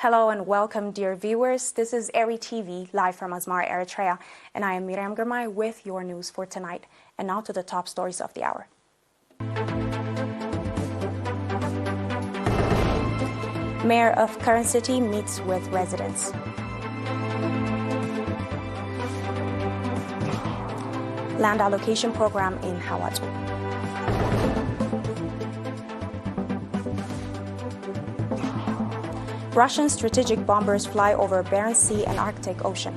Hello and welcome, dear viewers. This is ERi-TV, live from Asmara, Eritrea, and I am Miriam Girmay with your news for tonight. And now to the top stories of the hour. Mayor of current city meets with residents. Land allocation program in Hawatu. Russian strategic bombers fly over Beren Sea and Arctic Ocean.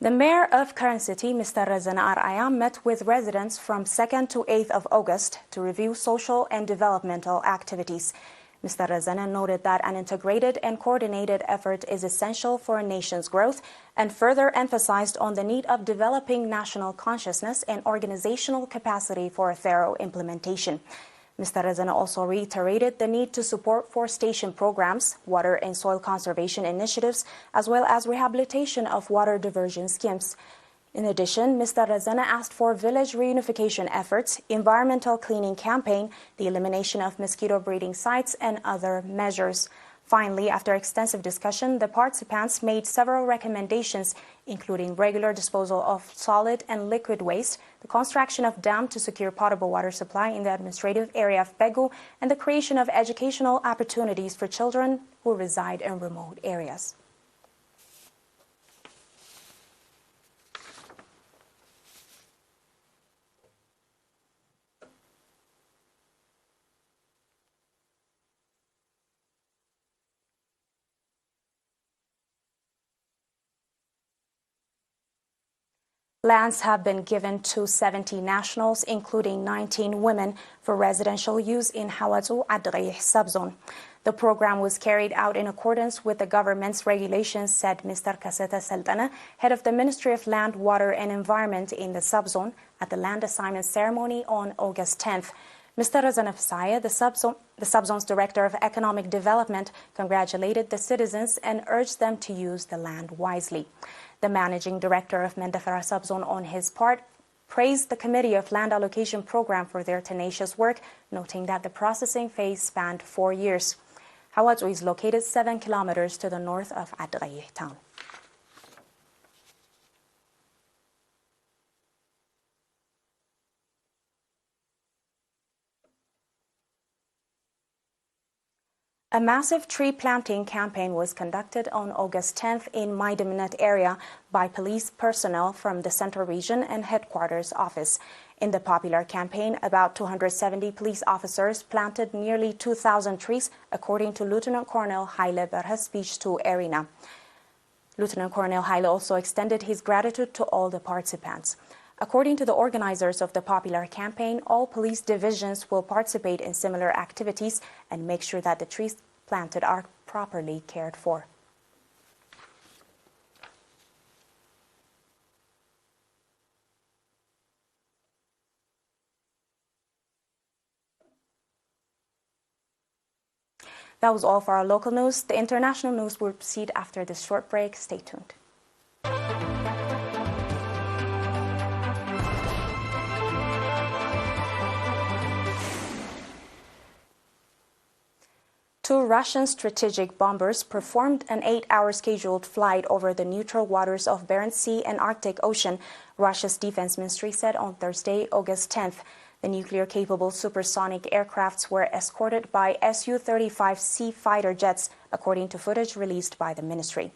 The mayor of current city, Mr. Eritrea, met with residents from 2nd to 8th of August to review social and developmental activities. Mr. Eritrea noted that an integrated and coordinated effort is essential for a nation's growth and further emphasized on the need of developing national consciousness and organizational capacity for a thorough implementation. Mr. Eritrea also reiterated the need to support forestation programs, water and soil conservation initiatives, as well as rehabilitation of water diversion schemes. In addition, Mr. Eritrea asked for village reunification efforts, environmental cleaning campaign, the elimination of mosquito breeding sites, and other measures. Finally, after extensive discussion, the participants made several recommendations, including regular disposal of solid and liquid waste, the construction of dam to secure potable water supply in the administrative area of Pegu, and the creation of educational opportunities for children who reside in remote areas. Lands have been given to 70 nationals, including 19 women, for residential use in Hawatu Adrih subzone. The program was carried out in accordance with the government's regulations, said Mr. Kaseta Saltana, head of the Ministry of Land, Water and Environment in the subzone, at the land assignment ceremony on August 10th. Mr. Eritrea, the subzone's Director of Economic Development, congratulated the citizens and urged them to use the land wisely. The Managing Director of Mendefera subzone, on his part, praised the Committee of Land Allocation Program for their tenacious work, noting that the processing phase spanned 4 years. Hawatu is located 7 kilometers to the north of Adrih town. A massive tree planting campaign was conducted on August 10th in Maidaminat area by police personnel from the Central Region and Headquarters Office. In the popular campaign, about 270 police officers planted nearly 2,000 trees, according to Lieutenant Colonel Haile Berha's speech to ERINA. Lieutenant Colonel Haile also extended his gratitude to all the participants. According to the organizers of the popular campaign, all police divisions will participate in similar activities and make sure that the trees planted are properly cared for. That was all for our local news. The international news will proceed after this short break. Stay tuned. Two Russian strategic bombers performed an 8-hour scheduled flight over the neutral waters of Beren Sea and Arctic Ocean, Russia's defense ministry said on Thursday, August 10th. The nuclear-capable supersonic aircrafts were escorted by Su-35C fighter jets, according to footage released by the ministry.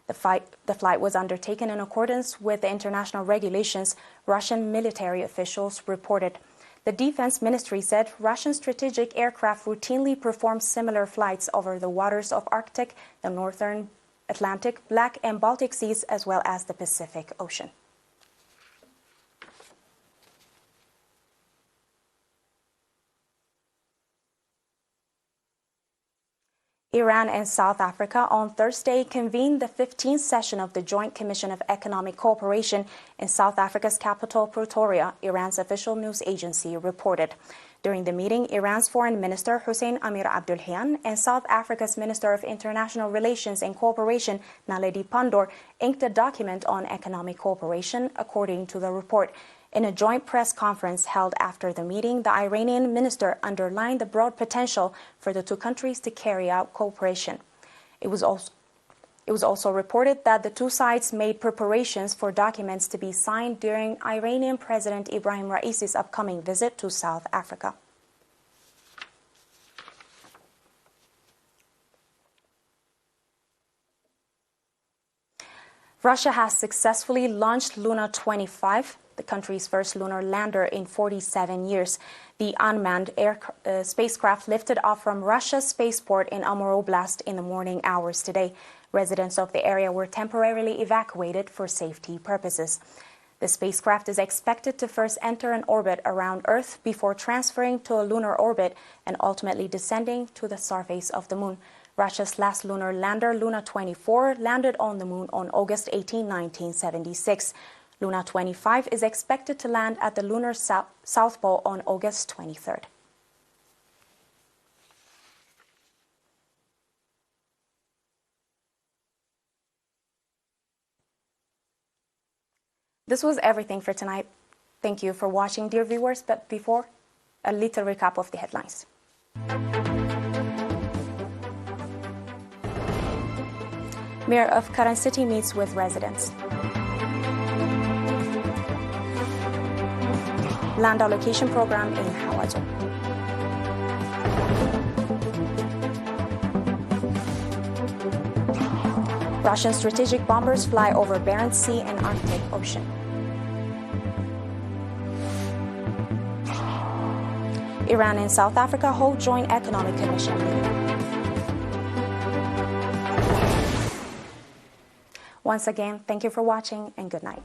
The flight was undertaken in accordance with the international regulations, Russian military officials reported. The Defense Ministry said Russian strategic aircraft routinely perform similar flights over the waters of Arctic, the Northern Atlantic, Black and Baltic Seas, as well as the Pacific Ocean. Iran and South Africa on Thursday convened the 15th session of the Joint Commission of Economic Cooperation in South Africa's capital, Pretoria, Iran's official news agency reported. During the meeting, Iran's Foreign Minister Hossein Amir-Abdollahian and South Africa's Minister of International Relations and Cooperation Naledi Pandor inked a document on economic cooperation, according to the report. In a joint press conference held after the meeting, the Iranian minister underlined the broad potential for the two countries to carry out cooperation. It was also reported that the two sides made preparations for documents to be signed during Iranian President Ibrahim Raisi's upcoming visit to South Africa. Russia has successfully launched Luna 25, the country's first lunar lander in 47 years. The unmanned spacecraft lifted off from Russia's spaceport in Amur Oblast in the morning hours today. Residents of the area were temporarily evacuated for safety purposes. The spacecraft is expected to first enter an orbit around Earth before transferring to a lunar orbit and ultimately descending to the surface of the Moon. Russia's last lunar lander, Luna 24, landed on the Moon on August 18, 1976. Luna 25 is expected to land at the lunar South Pole on August 23rd. This was everything for tonight. Thank you for watching, dear viewers, but before, a little recap of the headlines. Mayor of Keren City meets with residents. Land allocation program in Hawazo. Russian strategic bombers fly over Beren Sea and Arctic Ocean. Iran and South Africa hold joint economic commission meeting. Once again, thank you for watching and good night.